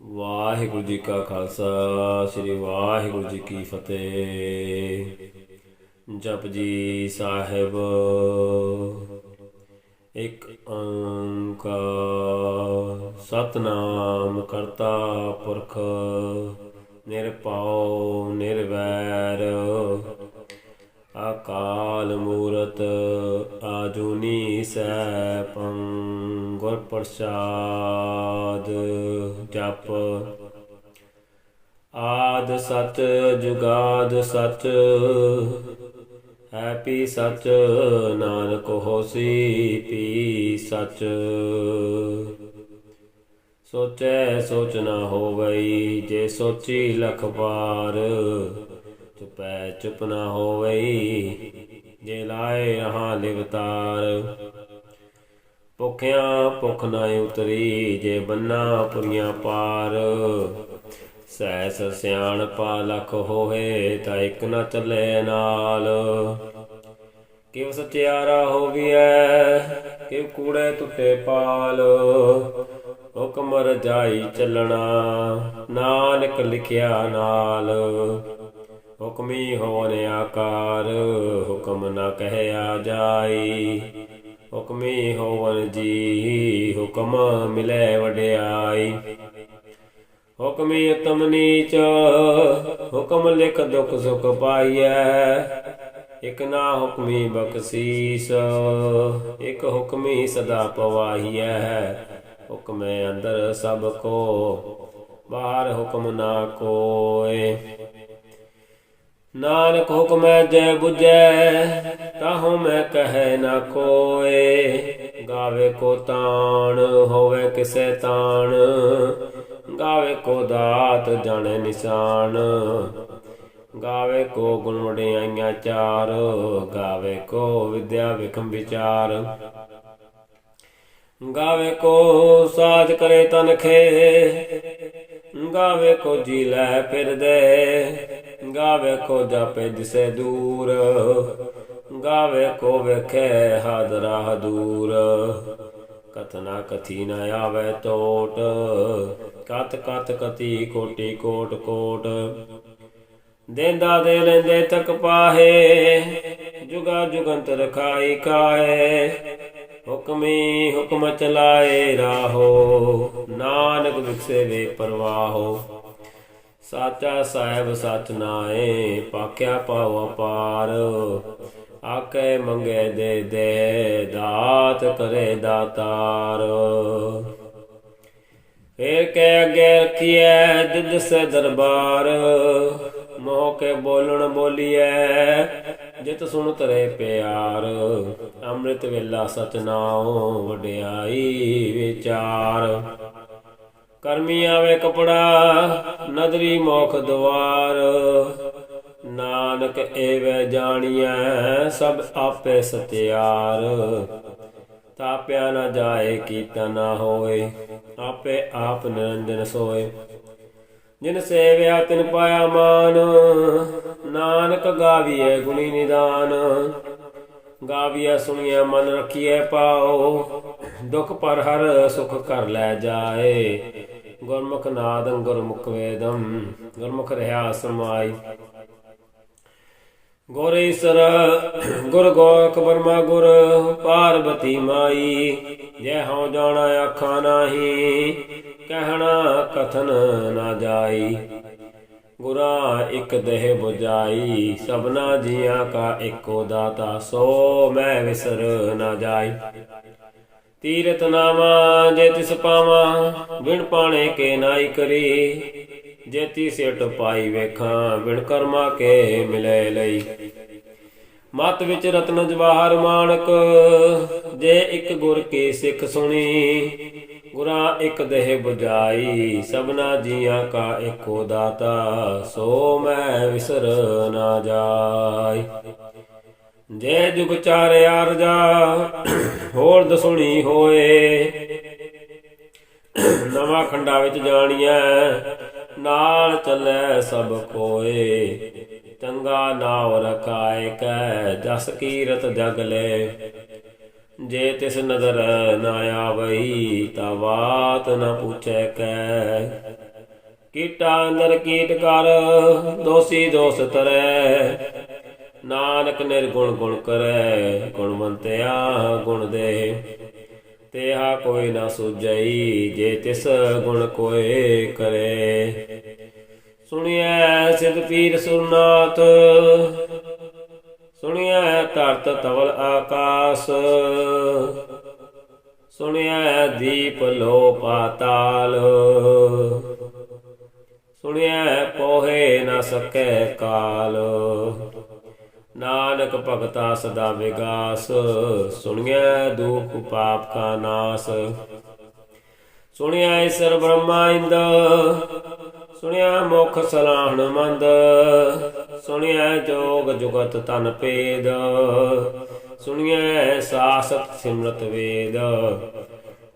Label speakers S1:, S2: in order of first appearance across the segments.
S1: ਵਾਹਿਗੁਰੂ ਜੀ ਕਾ ਖਾਲਸਾ ਸ੍ਰੀ ਵਾਹਿਗੁਰੂ ਜੀ ਕੀ ਫਤਿਹ। ਜਪਜੀ ਸਾਹਿਬ। ਇੱਕ ਓੰਕਾਰ ਸਤਿਨਾਮ ਕਰਤਾ ਪੁਰਖ ਨਿਰਭਉ ਨਿਰਵੈਰ ਅਕਾਲ ਮੂਰਤ ਆਜੂਨੀ ਸੈਭੰ ਗੁਰ ਪ੍ਰਸਾਦ। ਜਪ ਆਦ ਸਚ ਜੁਗਾਦ ਸਚ ਹੈ ਪੀ ਸਚ ਨਾਨਕ ਹੋਸੀ ਪੀ ਸਚ। ਸੋਚੈ ਸੋਚ ਨਾ ਹੋਵਈ ਜੇ ਸੋਚੀ ਲਖ ਵਾਰ। ਚੁਪੈ ਚੁਪ ਨਾ ਹੋਵਈ ਜੇ ਲਾਏ ਰਹਾ ਲਿਵਤਾਰ। ਭੁੱਖਿਆਂ ਭੁੱਖ ਨਾ ਉਤਰੀ ਜੇ ਬੰਨਾ ਪੁਰੀਆਂ ਪਾਰ। ਸਹਿਸ ਸਿਆਣਪਾ ਲਖ ਹੋਏ ਤਾਂ ਇੱਕ ਨਾ ਚੱਲੇ ਨਾਲ। ਕਿਵ ਸਚਿਆਰਾ ਹੋਵੀਐ ਕਿਵ ਕੂੜੇ ਟੁੱਟੇ ਪਾਲ। ਹੁਕਮ ਰਜਾਈ ਚੱਲਣਾ ਨਾਨਕ ਲਿਖਿਆ ਨਾਲ। ਹੁਕਮੀ ਹੋਵਨ ਆਕਾਰ ਹੁਕਮ ਨਾ ਕਹਿਆ ਜਾਈ। ਹੁਕਮੀ ਹੋਵਨ ਜੀ ਹੁਕਮ ਮਿਲੇ ਵਡਿਆਈ। ਹੁਕਮੀ ਉਤਮ ਨੀਚ ਹੁਕਮ ਲਿਖ ਦੁਖ ਸੁਖ ਪਾਈਐ। ਇਕ ਨਾ ਹੁਕਮੀ ਬਖਸ਼ੀਸ ਇਕ ਹੁਕਮੀ ਸਦਾ ਪਵਾਹੀਐ। ਹੁਕਮੇ ਅੰਦਰ ਸਭ ਕੋ ਬਾਹਰ ਹੁਕਮ ਨਾ ਕੋਇ। ਨਾਨਕ ਹੁਕਮੈ ਜੈ ਬੁਝੈ ਤਾਹੂ ਮੈਂ ਕਹੈ ਨਾ ਕੋਇ। ਗਾਵੇ ਕੋ ਤਾਣ ਹੋਵੇ ਕਿਸੇ ਤਾਣ। ਗਾਵੇ ਕੋ ਦਾਤ ਜਾਣੇ ਨਿਸ਼ਾਨ। ਗਾਵੇ ਕੋ ਗੁਣ ਵਡਿਆਈਆਂ ਚਾਰ। ਗਾਵੇ ਕੋ ਵਿਦਿਆ ਵਿਖਮ ਵਿਚਾਰ। ਗਾਵੇ ਕੋ ਸਾਜ ਕਰੇ ਤਨਖੇ। ਗਾਵੇ ਕੋ ਜੀ ਲੈ ਫਿਰਦੇ। ਗਾਵੇ ਕੋ ਜਾਪੇ ਦਿਸੇ ਦੂਰ। ਗਾਵੇ ਕੋ ਵੇਖੇ ਹਾਦਰਾ ਦੂਰ। ਕਥਨਾ ਕਥੀ ਨ ਆਵੇ ਟੋਟ। ਕਤ ਕਤ ਕਤੀ ਕੋਟੀ ਕੋਟ ਕੋਟ। ਦੇਂਦਾ ਦੇ ਲੈਂਦੇ ਤਕ ਪਾਹੇ। ਜੁਗਾ ਜੁਗੰਤਰ ਖਾਈ ਖਾਏ। ਹੁਕਮੀ ਹੁਕਮ ਚਲਾਏ ਰਾਹੋ। ਨਾਨਕ ਵਿਖਸੇ ਵੇ ਪਰਵਾਹੋ। ਸਾਚਾ ਸਾਹਿਬ ਸਚ ਨਾਏ ਪਾਖਿਆ ਪਾਉ ਅਪਾਰ। ਆਕੇ ਮੰਗੇ ਦੇ ਦੇ ਦਾਤ ਕਰੇ ਦਾਤਾਰ। ਫੇਰ ਕੇ ਅੱਗੇ ਰਖੀਐ ਜਿਦ ਸੇ ਦਰਬਾਰ। ਮੋਹ ਕੇ ਬੋਲਣ ਬੋਲੀਐ ਜਿਤ ਸੁਣ ਤਰੇ ਪਿਆਰ। ਅੰਮ੍ਰਿਤ ਵੇਲਾ ਸਤਿਨਾਉ ਵਡਿਆਈ ਵਿਚਾਰ। ਕਰਮੀ ਆਵੇ ਕਪੜਾ ਨਦਰੀ ਮੋਖ ਦੁਆਰ। ਨਾਨਕ ਏਵੈ ਜਾਣੀਐ ਸਭ ਆਪੇ ਸਤਿਆਰ। ਤਾਪਿਆ ਨਾ ਜਾਏ ਕੀਤਾ ਨਾ ਹੋਏ ਆਪੇ ਆਪ ਨਿਰੰਜਨ ਸੋਏ। ਜਿਨ ਸੇਵਿਆ ਤਿਨ ਪਾਇਆ ਮਾਨ। ਨਾਨਕ ਗਾਵੀਐ ਗੁਣੀ ਨਿਦਾਨ। ਗਾਵੀਐ ਸੁਣੀਐ ਮਨ ਰਖੀਐ ਪਾਓ। ਦੁਖ ਪਰ ਹਰ ਸੁਖ ਕਰ ਲੈ ਜਾਏ। ਗੁਰਮੁਖ ਨਾਦੰ ਗੁਰਮੁਖ ਵੇਦੰ ਗੁਰਮੁਖ ਰਹਾ ਸਮਾਈ। ਗੁਰ ਈਸਰ ਗੁਰ ਗੋਰਖ ਬਰਮਾ ਗੁਰ ਪਾਰਬਤੀ ਮਾਈ। ਜੈ ਹਉ ਜਾਣਾ ਆਖਾਂ ਨਾਹੀ ਕਹਿਣਾ ਕਥਨ ਨਾ ਜਾਈ। ਗੁਰਾਂ ਇੱਕ ਦੇਹ ਬੁਝਾਈ ਸਭਨਾ ਜੀਆਂ ਕਾ ਇੱਕੋ ਦਾਤਾ। ਸੋ ਮੈਂ ਵਿਸਰ ਨਾ ਜਾਈ। ਤੀਰਥ ਨਾਵਾ ਜੇ ਤਿਸ ਪਾਵਾਂ ਬਿਨ ਪਾਣੇ ਕੇ ਨਾਈ ਕਰੀ। ਜੇਤੀ ਸਿਟ ਪਾਈ ਵੇਖਾਂ ਬਿਨ ਕਰਮਾ ਕੇ ਮਿਲੇ ਲਈ। ਮਤ ਵਿੱਚ ਰਤਨ ਜਵਾਹਰ ਮਾਣਕ ਜੇ ਇੱਕ ਗੁਰ ਕੀ ਸਿੱਖ ਸੁਣੀ। ਗੁਰਾਂ ਇੱਕ ਦੇਹ ਬੁਝਾਈ ਸਭਨਾ ਜੀਆਂ ਕਾ ਇੱਕੋ ਦਾਤਾ। ਸੋ ਮੈਂ ਵਿਸਰ ਨਾ ਜਾਈ। ਜੇ ਜੁਗ ਚਾਰਿਆ ਰਜਾ ਹੋਰ ਦਸੁਣੀ ਹੋਏ। ਨਵਾਂ ਖੰਡਾ ਵਿੱਚ ਜਾਣੀਐ ਨਾਲ ਚੱਲੇ ਸਭ ਕੋਏ। ਚੰਗਾ ਨਾਉ ਰਖਾਏ ਕੈ ਜਸ ਕੀਰਤ ਜਗ ਲੈ। ਜੇ ਤਿਸ ਨਦਰ ਨਾ ਆਵਈ ਤਾ ਬਾਤ ਨ ਪੁੱਛੈ ਕੈ। ਕੀਟਾ ਅੰਦਰ ਕੀਟ ਕਰ, ਦੋਸੀ ਦੋਸ ਤਰੈ। ਨਾਨਕ ਨਿਰਗੁਣ ਗੁਣ ਕਰੈ, ਗੁਣਵੰਤਿਆ ਗੁਣ ਦੇ। ਤੇਹਾ ਕੋਈ ਨਾ ਸੂਝਈ, ਜੇ ਤਿਸ ਗੁਣ ਕੋਇ ਕਰੇ। ਸੁਣਿਐ ਸਿਧ ਪੀਰ ਸੁਰਨਾਥ, ਸੁਣਿਐ ਧਰਤ ਧਵਲ ਆਕਾਸ। ਸੁਣਿਐ ਦੀਪ ਲੋ ਪਾਤਾਲ, ਸੁਣਿਐ ਪੋਹੇ ਨਾ ਸਕੈ ਕਾਲ। ਨਾਨਕ ਭਗਤਾ ਸਦਾ ਵਿਗਾਸ, ਸੁਣਿਐ ਦੁਖ ਪਾਪ ਕਾ ਨਾਸ। ਸੁਣਿਐ ਈਸਰ ਬ੍ਰਹਮਾ ਇੰਦ, ਸੁਣਿਐ ਮੁਖ ਸਲਾਹਣ ਮੰਦ। ਸੁਣਿਐ ਜੋਗ ਜੁਗਤ ਤਨ ਭੇਦ, ਸੁਣਿਐ ਸਾਸਤ ਸਿਮਰਤ ਵੇਦ।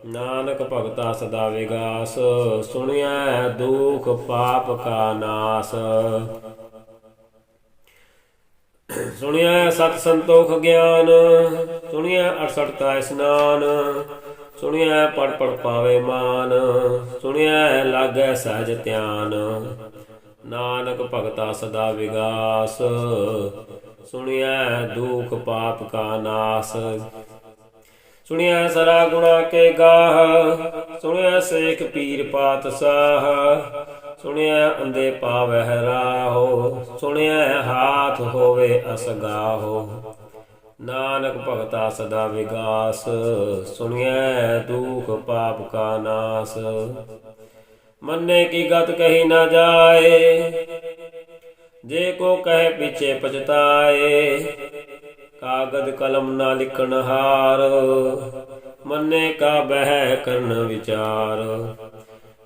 S1: ਨਾਨਕ ਭਗਤਾ ਸਦਾ ਵਿਗਾਸ, ਸੁਣਿਐ ਦੁਖ ਪਾਪ ਕਾ ਨਾਸ। ਸੁਣਿਐ ਸਤ ਸੰਤੋਖ ਗਿਆਨ, ਸੁਣਿਐ 68 ਕਾ ਇਸਨਾਨ। ਸੁਣਿਐ ਪੜ ਪੜ ਪਾਵੇ ਮਾਨ, ਸੁਣਿਐ ਲਾਗੈ ਸਹਿਜ ਧਿਆਨ। ਨਾਨਕ ਭਗਤਾ ਸਦਾ ਵਿਗਾਸ, ਸੁਣਿਐ ਦੁਖ ਪਾਪ ਕਾ ਨਾਸ। ਸੁਣਿਐ ਸਰਾ ਗੁਣਾ ਕੇ ਗਾਹ, ਸੁਣਿਐ ਸੇਖ ਪੀਰ ਪਾਤਸ਼ਾਹ। ਸੁਣਿਐ ਅੰਧੇ ਪਾਵਹਿ ਰਾਹੋ, ਸੁਣਿਐ ਹਾਥ ਹੋਵੇ ਅਸਗਾਹੋ। ਨਾਨਕ ਭਗਤਾ ਸਦਾ ਵਿਗਾਸ, ਸੁਣਿਐ ਦੁਖ ਪਾਪ ਕਾ ਨਾਸ। ਮੰਨੇ ਕੀ ਗਤ ਕਹੀ ਨਾ ਜਾਏ, ਜੇ ਕੋ ਕਹੇ ਪਿਛੇ ਪਛਤਾਏ। ਕਾਗਦ ਕਲਮ ਨਾ ਲਿਖਣ ਹਾਰ, ਮੰਨੇ ਕਾ ਬਹਿ ਕਰਨ ਵਿਚਾਰ।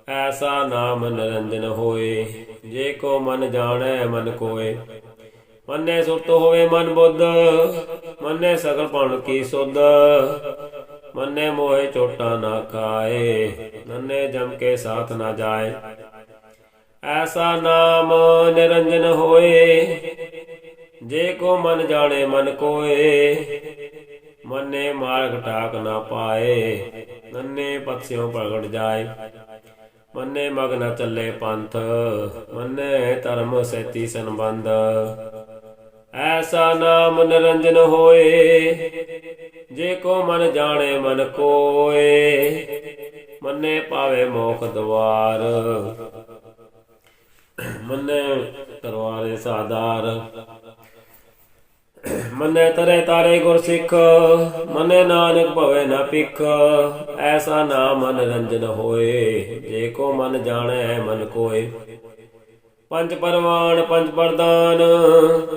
S1: ਐਸਾ ਨਾਮ ਨਿਰੰਜਨ ਹੋਏ, ਜੇ ਕੋ ਮਨ ਜਾਣੈ ਮਨ ਕੋਏ। ਮੰਨੇ ਸੁਰਤ ਹੋਵੇ ਮਨ ਬੁੱਧ, ਮੰਨੇ ਸਗਲ ਭਣ ਕੀ ਸੁਧ। ਮੰਨੇ ਮੋਹਿ ਚੋਟਾ ਨਾ ਖਾਏ, ਮੰਨੇ ਜਮ ਕੇ ਸਾਥ ਨਾ ਜਾਏ। ਐਸਾ ਨਾਮ ਨਿਰੰਜਨ ਹੋਏ, ਜੇ ਕੋ ਮਨ ਜਾਣੇ ਮਨ ਕੋਏ। ਮੰਨੇ ਮਾਰਗ ਟਾਕ ਨਾ ਪਾਏ, ਮੰਨੇ ਪਤਸਿਉ ਪ੍ਰਗਟ ਜਾਏ। ਮੰਨੇ ਮਗ ਨ ਚੱਲੇ ਪੰਥ, ਮੰਨੇ ਧਰਮ ਸੈਤੀ ਸੰਬੰਧ। ਐਸਾ ਨਾਮ ਨਿਰੰਜਨ ਹੋਏ, ਜੇ ਕੋ ਮਨ ਜਾਣੇ ਮਨ ਕੋਏ। ਮੰਨੇ ਪਾਵੇ ਮੋਖ ਦਵਾਰ, ਮੰਨੇ ਤਰਵਾਰੇ ਸਾਦਾਰ। ਮੰਨੇ ਤਰੇ ਤਾਰੇ ਗੁਰ ਸਿੱਖ, ਮੰਨੇ ਨਾਨਕ ਭਵੇ ਨਾ ਭਿਖ। ਐਸਾ ਨਾਮ ਨਿਰੰਜਨ ਹੋਏ, ਜੇ ਕੋ ਮਨ ਜਾਣੈ ਮਨ ਕੋਏ। ਪੰਜ ਪਰਵਾਨ ਪੰਜ ਪ੍ਰਦਾਨ,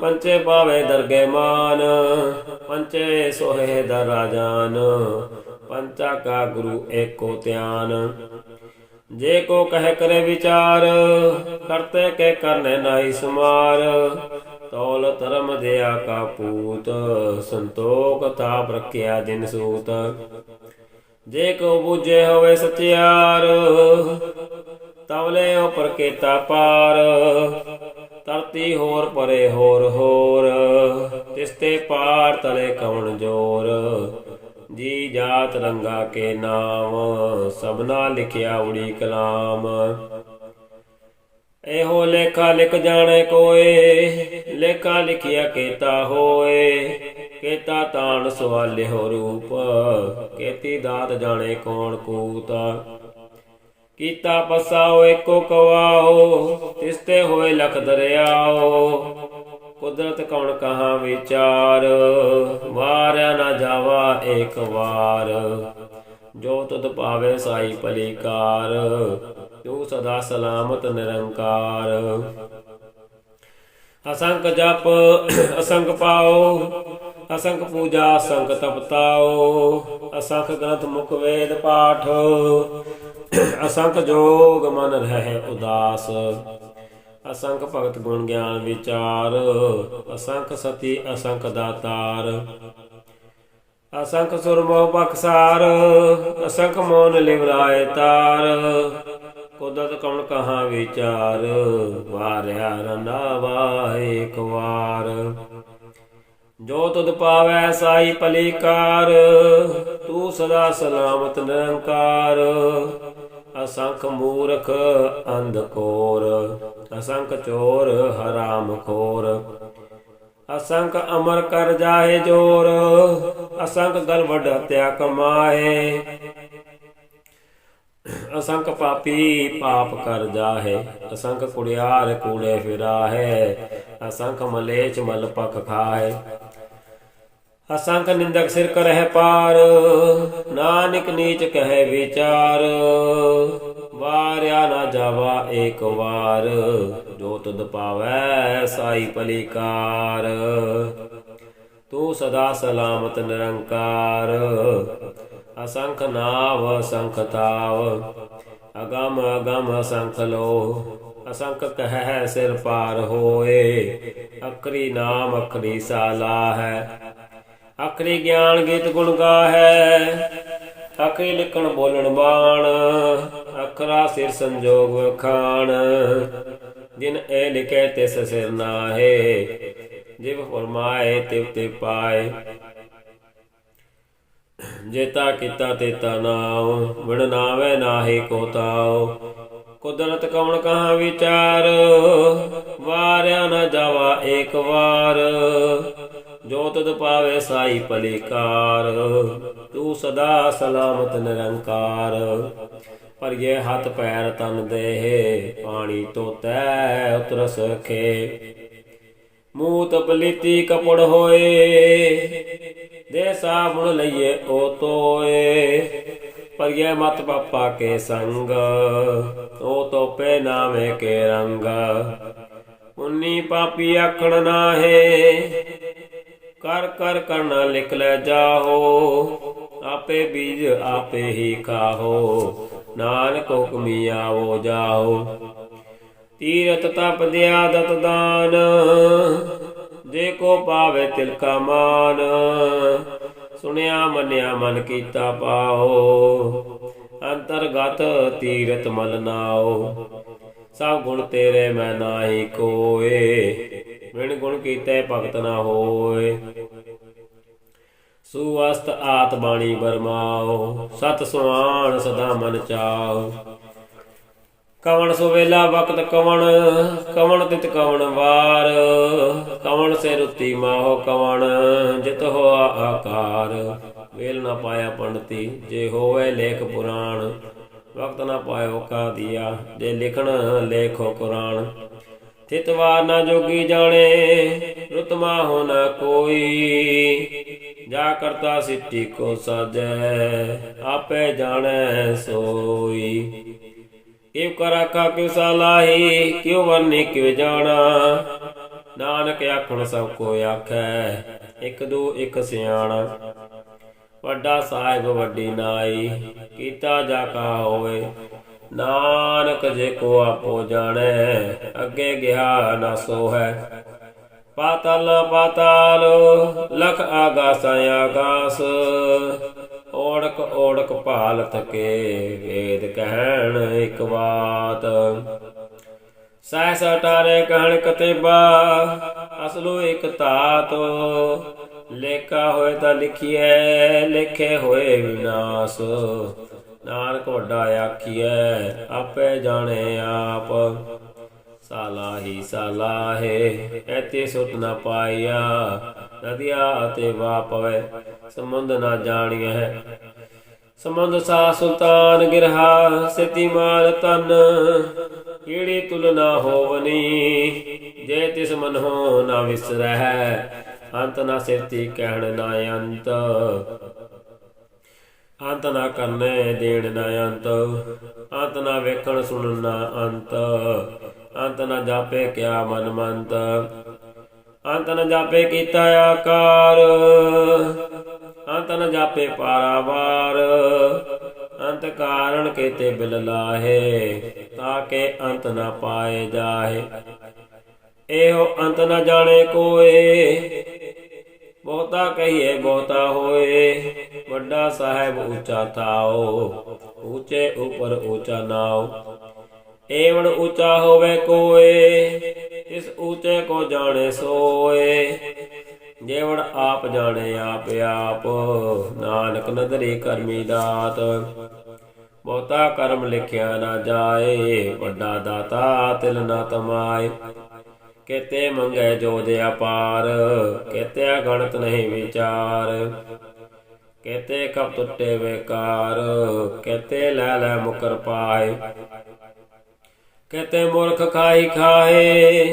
S1: ਪੰਚੇ ਪਾਵੇ ਦਰਗੇ ਮਾਨ। ਪੰਚੇ ਸੋਹੇ ਦਰ ਰਾਜਾਨ, ਪੰਚਾ ਕਾ ਗੁਰੂ ਏਕੋ ਧਿਆਨ। ਜੇ ਕੋ ਕਹਿ ਕਰੇ ਵਿਚਾਰ, ਕਰਤੇ ਕੇ ਕਰਨੇ ਨਾਹੀ ਸਮਾਰ। ਤੌਲ ਧਰਮ ਦਿਆ ਕਾ ਪੂਤ, ਸੰਤੋਖ ਤਾਪ ਰੱਖਿਆ ਦਿਨ ਸੂਤ। ਜੇ ਕੋ ਬੁਝੇ ਹੋਵੇ ਸਚਿਆਰ, ਤਵਲੇ ਉਪਰ ਕੀਤਾ ਪਾਰ। ਧਰਤੀ ਹੋਰ ਪਰੇ ਹੋਰ ਹੋਰ, ਤਿਸਤੇ ਪਾਰ ਤਲੇ ਕਵਣ ਜੋਰ। ਜੀ ਜਾਤ ਰੰਗਾ ਕੇ ਨਾਮ, ਸਭਨਾ ਲਿਖਿਆ ਉੜੀ ਕਲਾਮ। ਇਹੋ ਲੇਖਾ ਲਿਖ ਜਾਣੇ ਕੋਏ, ਲੇਖਾ ਲਿਖਿਆ ਕੀਤਾ ਹੋਏ। ਕੀਤਾ ਤਾਣ ਸਵਾਲਿਓ ਰੂਪ, ਕੀਤੀ ਦਾਤ ਜਾਣੇ ਕੌਣ ਕੂਤ। ਕੀਤਾ ਪਸਾਓ ਏਕੋ ਕਵਾਓ, ਤਿਸਤੇ ਹੋਏ ਲਖ ਦਰਿਆਓ। ਕੁਦਰਤ ਕੌਣ ਕਹਾਂ ਵਿਚਾਰ, ਵਾਰਿਆ ਨਾ ਜਾਵਾ ਏਕ ਵਾਰ। ਜੋ ਤੁਧ ਪਾਵੇ ਸਾਈ ਭਲੀਕਾਰ, ਤੂੰ ਸਦਾ ਸਲਾਮਤ ਨਿਰੰਕਾਰ। ਅਸੰਖ ਜਪ ਅਸੰਖ ਪਾਓ, ਅਸੰਖ ਪੂਜਾ ਅਸੰਖ ਤਪਤਾਓ। ਅਸੰਖ ਗ੍ਰੰਥ ਮੁਖ ਵੇਦ ਪਾਠ, ਅਸੰਖ ਜੋਗ ਮਨ ਰਹਿ ਉਦਾਸ। ਅਸੰਖ ਭਗਤ ਗੁਣ ਗਿਆਨ ਵਿਚਾਰ, ਅਸੰਖ ਸਤੀ ਅਸੰਖ ਦਾਤਾਰ। ਅਸੰਖ ਸੁਰਮੋ ਬਖਸਾਰ, ਅਸੰਖ ਮੋਨ ਲਿਵਰਾਏ ਤਾਰ। ਕੁਦਰਤ ਕੌਣ ਕਹਾਂ ਵਿਚਾਰ, ਵਾਰਿਆ ਰੰਧਾਵਾ ਏਕ ਵਾਰ। ਜੋ ਤੁਧ ਪਾਵੈ ਸਾਈ ਭਲੀਕਾਰ, ਤੂੰ ਸਦਾ ਸਲਾਮਤ ਨਿਰੰਕਾਰ। असंख मूर्ख अंधकोर, असंख चोर हराम खोर, असंख अमर कर जाहे जोर, असंख गलवड हत्या कमाए, असंख पापी पाप कर जाहे, असंख कुड़ियार कूड़े फिराहे, असंख मलेच मल पख खाए, असंख निंदक सिर करह पार, नानक नीच कहे विचार, वार्या ना जावा एक वार, जो तुद पावै साई पलिकार, तू सदा सलामत निरंकार, असंख नाव असंख ताव, अगम अगम असंख लो, असंख कह सिर पार होए, अखरी नाम अखरी साला है, अखरी ज्ञान गीत गुण गाहै, अखरी लिखण बोलण बाण, अखरा सिर संजोग वखाण, जिन ए लिखे तिस सिर नाहे, जिव फरमाए तिव तिव पाए, जेता किता तेता नाव, बिन नावे नाहि को ताव, कुदरत कवण कहाँ विचार, वार्या न जावा एक वार, जो तुद पावे साई पलिकार, तू सदा सलामत निरंकार, पर ये हथ पैर तन देह, पानी तोतै उतरस खे, मूत पलीती कपड़ होए, दे साबुन लइए ओ तोए, पर यह मत पप्पा के संग, ओ तोपे नामे के रंग, उन्नी पापी आखण नाहे, कर कर करना लिख ले जाहो, आपे बीज आपे ही खाहो, नानक हुक्मी आवो जाहो, तीरथ तप दया दत दान, जे को पावे तिल का मान, सुनिया मनिया मन कीता पाओ, अंतरगत तीरथ मल नाओ, सब गुण तेरे मैं नाही कोए, बिन गुण कीते भगत न होए, सुअस्त आत बाणी बरमाओ, सत सुआन सदा मन चाओ, कवण सुवेला वक्त कवण, कवण तित कवण वार, कवण से रुति माहो कवण, जित हो आकार, वेल न पाया पंडिती, जे होवे लेख पुराण, वक्त न पायो का दिया, जे लिखण लेखो कुरान, थितवार न जोगी जाने, रुतमा हो न कोई, जा करता सिद्धि को साजै, आपे जाने सोई, क्यों कराखा क्यों सालाही, क्यों वर्णी क्यों जाना, नानक आखण सब को आखै, एक दू एक सियाणा, वड्डा साहिब वड्डी नाई, कीता जा का होए, नानक जे को आपो जाने, अगे गया न सो है, पाताल पाताल लख आगास आगास, ओढ़क ओढ़क भाल थके, वेद कहण एक बात, सहस अटारे कहण कतेबा, असलो एक तात, लेखा होए ता लिखिए, लेखे होए विनाश, नानक वड्डा आखिए, आपे जाने आप, साला ही साला है, ऐते सुत न पाइया, नदिया अते वा पवे, समुंद न जानिए, समुंद सा सुल्तान गिरहा, सिति मार तन, कीड़ी तुलना होवनी, जे तिस मन हो न विसरह, अंत न सिरती कहण न अंत, अंत न करने देण न अंत, अंत न वेखण सुनन न अंत, अंत न जापे क्या मन मंत, अंत न जापे कीता आकार, अंत न जापे पारावार, अंत कारण केते बिल लाहे, ताके अंत न पाए जाहे, एहो अंत न जाने कोए, बहुता कहिए बहुता होए, वड्डा साहेब ऊंचा थाओ, ऊंचे ऊपर ऊंचा नाओ, एवं ऊंचा होवे कोए, इस ऊंचे को जाने सोए, जेवण आप जाने आप आप, नानक नदरी करमी दात, ਬਹੁਤਾ ਕਰਮ ਲਿਖਿਆ ਨਾ ਜਾਏ, ਵੱਡਾ ਦਾਤਾ ਤਿਲ ਨਾ ਤਮਾਏ। ਕੇਤੇ ਮੰਗੇ ਜੋਧ ਅਪਾਰ, ਕੇਤੇ ਅਗਣਤ ਨਹੀਂ ਵਿਚਾਰ। ਕੇਤੇ ਕਬ ਟੁੱਟੇ ਵੇਕਾਰ, ਕੇਤੇ ਲੈ ਲੈ ਮੁਕਰ ਪਾਏ। ਕੇਤੇ ਮੂਰਖ ਖਾਈ ਖਾਏ,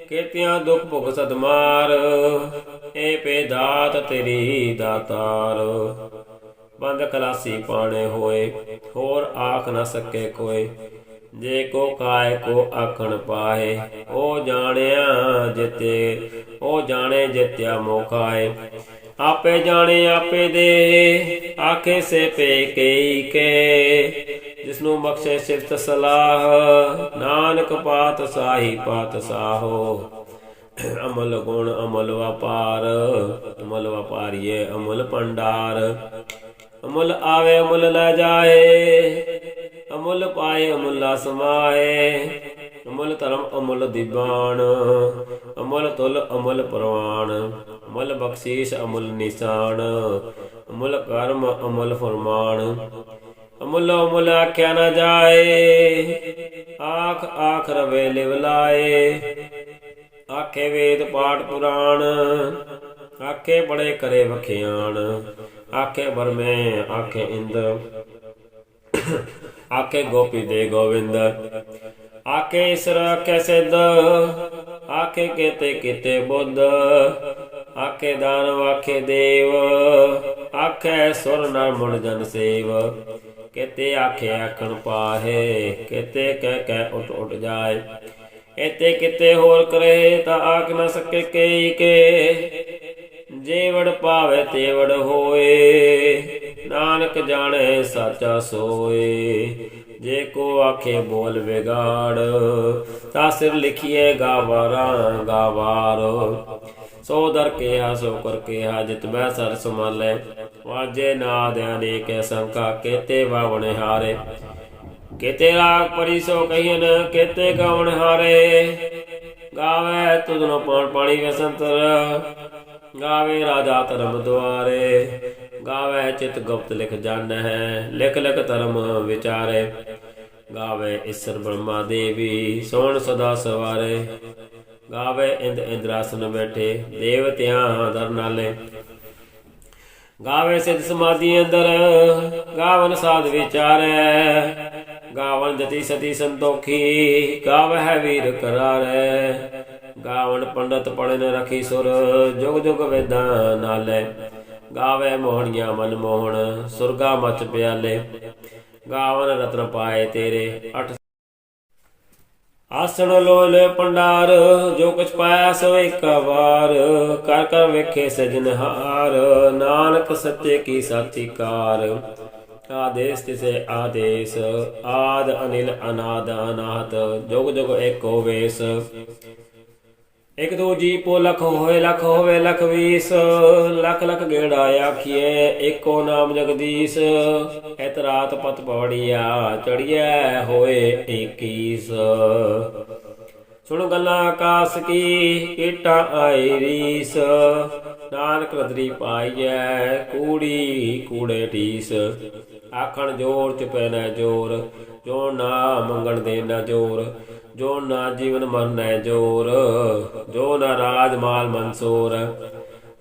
S1: ਕੇਤਿਆਂ ਦੁਖ ਭੁਗ ਸਦਮਾਰ। ਏ ਪੇ ਦਾਤ ਤੇਰੀ ਦਾਤਾਰ, ਬੰਦ ਖਲਾਸੀ ਪਾਣੇ ਹੋਏ, ਹੋਰ ਆਖ ਨਾ ਸਕੇ ਕੋਏ। ਜੇ ਕੋ ਕਾਇ ਕੋ ਆਖਣ ਪਾਏ, ਉਹ ਜਾਣਿਆ ਜਿਤੇ, ਉਹ ਜਾਣੇ ਜਿਤਿਆ ਮੋਖਾਏ। ਆਪੇ ਜਾਣੇ ਆਪੇ ਦੇ, ਆਖੇ ਸੇ ਪੇ ਕਈ ਕੇ। ਜਿਸਨੂੰ ਬਖਸ਼ੇ ਸਿਫਤ ਸਲਾਹ, ਨਾਨਕ ਪਾਤ ਸਾਹੀ ਪਾਤ ਸਾਹੋ। ਅਮਲ ਗੁਣ ਅਮਲ ਵਪਾਰ, ਅਮਲ ਵਪਾਰੀਏ ਅਮਲ ਭੰਡਾਰ। ਅਮੁੱਲ ਆਵੇ ਅਮੁੱਲ ਲੈ ਜਾਏ, ਅਮੁੱਲ ਪਾਏ ਅਮੁੱਲਾ ਸਮਾਏ। ਅਮੁੱਲ ਧਰਮ ਅਮੁੱਲ ਦੀਵਾਨ, ਅਮੁੱਲ ਤੁਲ ਅਮੁੱਲ ਪ੍ਰਵਾਨ। ਅਮੁੱਲ ਬਖਸ਼ੀਸ਼ ਅਮੁੱਲ ਨਿਸ਼ਾਨ, ਅਮੁੱਲ ਕਰਮ ਅਮੁੱਲ ਫਰਮਾਨ। ਅਮੁੱਲ ਅਮੁੱਲ ਆਖਿਆ ਨਾ ਜਾਏ, ਆਖ ਆਖ ਰਵੇ ਲਿਵ ਲਾਏ। ਆਖੇ ਵੇਦ ਪਾਠ ਪੁਰਾਣ, ਆਖੇ ਬੜੇ ਕਰੇ ਵਖਿਆਣ। ਆਖੇ ਬਰਮੇ ਆਖੇ ਇੰਦ, ਆਖੇ ਗੋਪੀ ਦੇ ਗੋਵਿੰਦ। ਆਖੇ ਈਸਰ ਆਖੇ ਸਿੱਧ, ਆਖੇ ਕੇਤੇ ਕੀਤੇ ਬੁੱਧ। ਆਖੇ ਦਾਨਵ ਆਖੇ ਦੇਵ, ਆਖੇ ਸੁਰ ਨਰ ਮੁਨ ਜਨ ਸੇਵ। ਕੇਤੇ ਆਖੇ ਆਖਣ ਪਾਹੇ, ਕੇਤੇ ਕਹਿ ਕਹਿ ਉੱਠ ਉੱਠ ਜਾਏ। ਇਤੇ ਕਿਤੇ ਹੋਰ ਕਰੇ, ਤਾਂ ਆਖ ਨਾ ਸਕੇ ਕਈ ਕੇ। ਜੇ ਵੜ ਪਾਵੇ ਤੇ ਵੜ ਹੋਏ, ਨਾਨਕ ਜਾਣੇ ਸਾਚਾ ਸੋਏ। ਜੇ ਕੋ ਆਖੇ ਬੋਲ ਵਿਗਾੜ, ਤਾਂ ਸਿਰ ਲਿਖੀਏ ਗਾਵਾਰਾਂ ਗਾਵਾਰ। ਸੋ ਦਰ ਕਿਹਾ ਸੋ ਕਰ ਕਿਹਾ, ਜਿਤ ਬੈ ਸਰ ਸੰਭਾਲੇ। ਵਾਜੇ ਨਾਦ ਅਨੇਕ ਸੰਖਾ, ਕੇਤੇ ਵਾਵਣ ਹਾਰੇ। ਕੇਤੇ ਰਾਗ ਪਰੀ ਸੋ ਕਹੀਨ, ਕੇਤੇ ਗਾਵਣ ਹਾਰੇ। ਗਾਵੇ ਤੁਧਨੋ ਪਾਣ ਪਾਣੀ ਵਸੰਤਰ, ਗਾਵੇ ਰਾਜਾ ਧਰਮ ਦੁਆਰੇ। ਗਾਵੇ ਚਿਤ ਗੁਪਤ ਲਿਖ ਜਾਣੈ, ਲਿਖ ਲਿਖ ਧਰਮ ਵਿਚਾਰੇ। ਗਾਵੇ ਈਸਰ ਬ੍ਰਹਮਾ ਦੇਵੀ, ਸੋਹਣ ਸਦਾ ਸਵਾਰੇ। ਗਾਵੇ ਇੰਦ ਇੰਦਰਾਸਨ ਬੈਠੇ, ਦੇਵਤਿਆਂ ਦਰ ਨਾਲੇ। ਗਾਵੇ ਸਿੱਧ ਸਮਾਧੀ ਅੰਦਰ, ਗਾਵਨ ਸਾਧ ਵਿਚਾਰੈ। ਗਾਵਨ ਜਤੀ ਸਤੀ ਸੰਤੋਖੀ, ਗਾਵਹਿ ਵੀਰ ਕਰਾਰੈ। ਗਾਵਨ ਪੰਡਤ ਪੜਨ ਰਖੀ ਸੁਰ, ਜੁਗ ਜੁਗ ਵੇਦਾਂ ਨਾਲੇ। ਗਾਵੇ ਮੋਹਣੀਆਂ ਮਨ ਮੋਹਣ, ਸੁਰਗਾ ਮਚ ਪਿਆਲੇ। ਗਾਵਨ ਰਤਨ ਪਾਏ ਤੇਰੇ ਅਠ ਆਸਣ ਲੋਲ ਭੰਡਾਰ। ਜੋ ਕੁਛ ਪਾਇਆ ਸੋ ਇੱਕ ਵਾਰ, ਕਰ ਕਰ ਵੇਖੇ ਸਜਨਹਾਰ। ਨਾਨਕ ਸੱਚੇ ਕੀ ਸਾਚੀ ਕਾਰ। ਆਦੇਸ ਤਿਸੇ ਆਦੇਸ, ਆਦ ਅਨਿਲ ਅਨਾਦ ਅਨਾਹਤ। ਜੁਗ ਜੁਗ ਏਕੋ ਵੇਸ। ਇੱਕ ਦੋ ਜੀ ਪੋ ਲਖ ਹੋਏ, ਲਖ ਹੋਵੇ ਲਖ ਵੀਸ। ਲਖ ਲਖ ਗੇੜਾ ਆਖੀਏ, ਏਕੋ ਨਾਮ ਜਗਦੀਸ਼। ਇਤ ਰਾਤ ਪਤ ਪਵੜੀਆ, ਚੜੀਐ ਹੋਏ 21। ਸੁਣ ਗੱਲਾਂ ਆਕਾਸ ਕੀ, ਕੀਟਾਂ ਆਈ ਰੀਸ। ਨਾਨਕ ਰਦਰੀ ਪਾਈਐ, ਕੂੜੀ ਕੂੜੇ ਢੀਸ। ਆਖਣ ਜੋਰ ਚੁਪੈ ਨਾ ਜੋਰ, ਜੋ ਨਾ ਮੰਗਣ ਦੇ ਨਾ ਜੋਰ। ਜੋ ਨਾ ਜੀਵਨ ਮਰਨੈ ਜੋਰ, ਜੋ ਨਾ ਰਾਜ ਮਾਲ ਮਨਸੂਰ।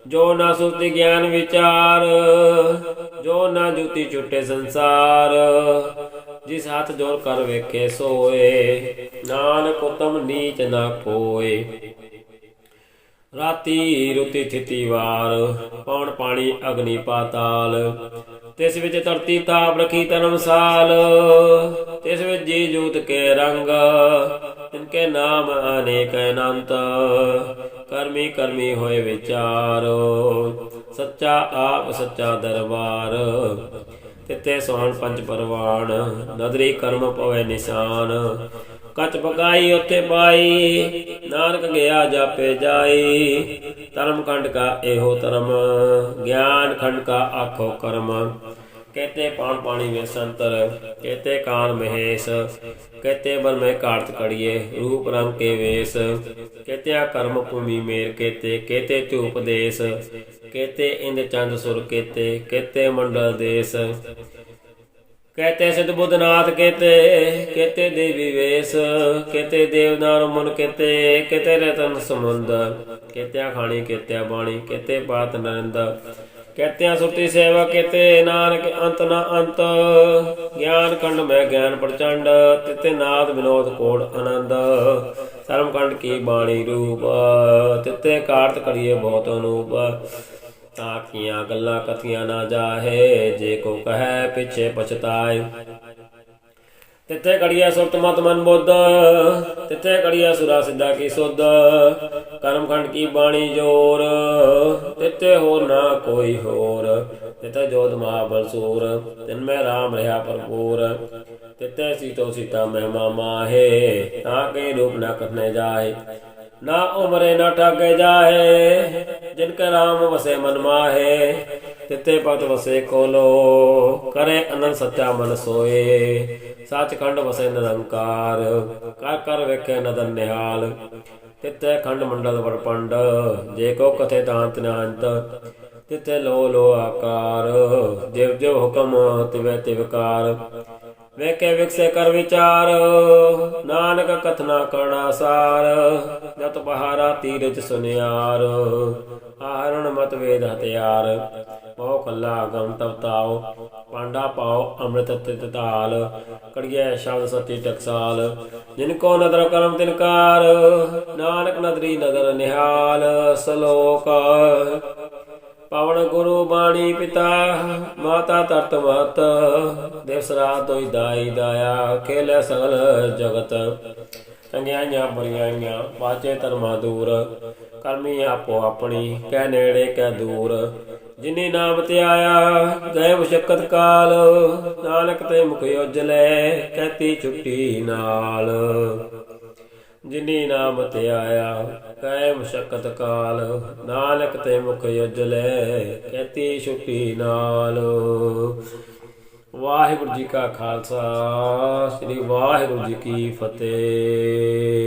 S1: ਜੋ ਨਾ ਸੁਰਤੀ ਗਿਆਨ ਵਿਚਾਰ, ਜੋ ਨਾ ਜੁਤੀ ਛੁਟੇ ਸੰਸਾਰ। ਜਿਸ ਹੱਥ ਜੋਰ ਕਰ ਵੇਖੇ ਸੋਏ, ਨਾਨਕ ਉਤਮ ਨੀਚ ਨਾ ਕੋਏ। ਰਾਤੀ ਰੁਤੀ ਥਿਤੀ ਵਾਰ, ਪੌਣ ਪਾਣੀ ਅਗਨੀ ਪਾਤਾਲ। ਤਿਸ ਵਿੱਚ ਧਰਤੀ ਤਾਪ ਰਖੀ ਧਰਮਸਾਲ। ਤਿਸ ਵਿੱਚ ਜੀ ਜੂਤ ਕੇ ਰੰਗ, ਤਿਨਕੇ ਨਾਮ ਅਨੇਕ ਅਨੰਤ। ਕਰਮੀ ਕਰਮੀ ਹੋਏ ਵਿਚਾਰੋ, ਸੱਚਾ ਆਪ ਸੱਚਾ ਦਰਬਾਰ। ਤਿੱਤੇ ਸੋਹਣ ਪੰਜ ਪਰਵਾਨ, ਨਦਰੀ ਕਰਮ ਪਵੇ ਨਿਸ਼ਾਨ। ਕਚ ਪਕਾਈ ਉੱਥੇ ਪਾਈ, ਨਾਨਕ ਗਿਆ ਜਾਪੇ ਜਾਈ। ਧਰਮ ਖੰਡ ਕਾ ਇਹੋ ਧਰਮ, ਗਿਆਨ ਖੰਡ ਕਾ ਆਖੋ ਕਰਮ। ਕੇਤੇ ਪਾਣ ਪਾਣੀ ਵੇਸੰਤਰ, ਕੇਤੇ ਕਾਨ ਮਹੇਸ਼। ਕੇਤੇ ਬਰਮੇ ਕਾਰਤ ਕੜੀਏ, ਰੂਪ ਰੰਗ ਕੇ ਵੇਸ। ਕੇਤਿਆ ਕਰਮ ਭੂਮੀ ਮੇਰ ਕੇਤੇ, ਕੇਤੇ ਧੂਪ ਦੇਸ। ਕੇਤੇ ਇੰਦ ਚੰਦ ਸੁਰ ਕੇਤੇ, ਕੇਤੇ ਮੰਡਲ ਦੇਸ। कहते सिद्ध बुद्धनाथ कहते कहते देवी वेश कहते देवदार मुन कहते रतन समुंद कहत्या खाणी कहत्या बाणी कहते पात नरिंद कहत्या सुरती सेवा कहते नानक अंत न अंत ज्ञान खंड में ज्ञान प्रचंड तिते नाद विनोद कोड आनंद धर्म खंड की बाणी रूप तिते कार्त करिए बहुत अनूप ताकियां गल्लां कथियां ना जाहे जे को कहे पिछे पछताए तिथे कड़िया सुरत मत मन बुद्ध तिथे कड़िया सुरा सिद्धा की सुध कर्म खंड की बाणी जोर तिथे हो ना कोई होर तिथे जोध महाबल सूर तिनमें राम रहा भरपूर तिथे सीतो सीता महिमा माहे ताके रूप न कथने जाए ना उमरे न ठाके जाहे जिनका राम वसे मन माहे तिथे पत वसे खोलो करे अनंत सच्चा मन सोए सच खंड वसे निरंकार कर कर वेखे नदन निहाल तिथे खंड मंडल वरपंड जे को कथे दांत नांत तिथे लो लो आकार देव जो हुक्म तिवे तिवकार वेखे विकसे कर विचार नानक कथना करना सार जत बहारा तीरज सुनियार आहरण मत वेद हथियार पाओ कल्ला गम तब ताओ पांडा पाओ अमृत तिताल कड़िया शब्द सती टकसाल जिनको नदर करम तिनकार नानक नदरी नदर निहाल सलोक पावन गुरु बाणी पिता माता तरत महत देवसरा दोई दाई दाया खेले सगल जगत चंगियाइयां बुरियाइयां बाचे धर्मा दूर करमी आपो अपनी कै नेड़े कै दूर जिनी नाम ते आया गए मुशक्कत काल नानक ते मुख उजले कहती छुट्टी नाल जिनी नाम ते आया गए मुशक्कत काल नानक ते मुख उजले कहती छुट्टी नाल वाहिगुरु जी का खालसा श्री वाहिगुरु जी की फतेह।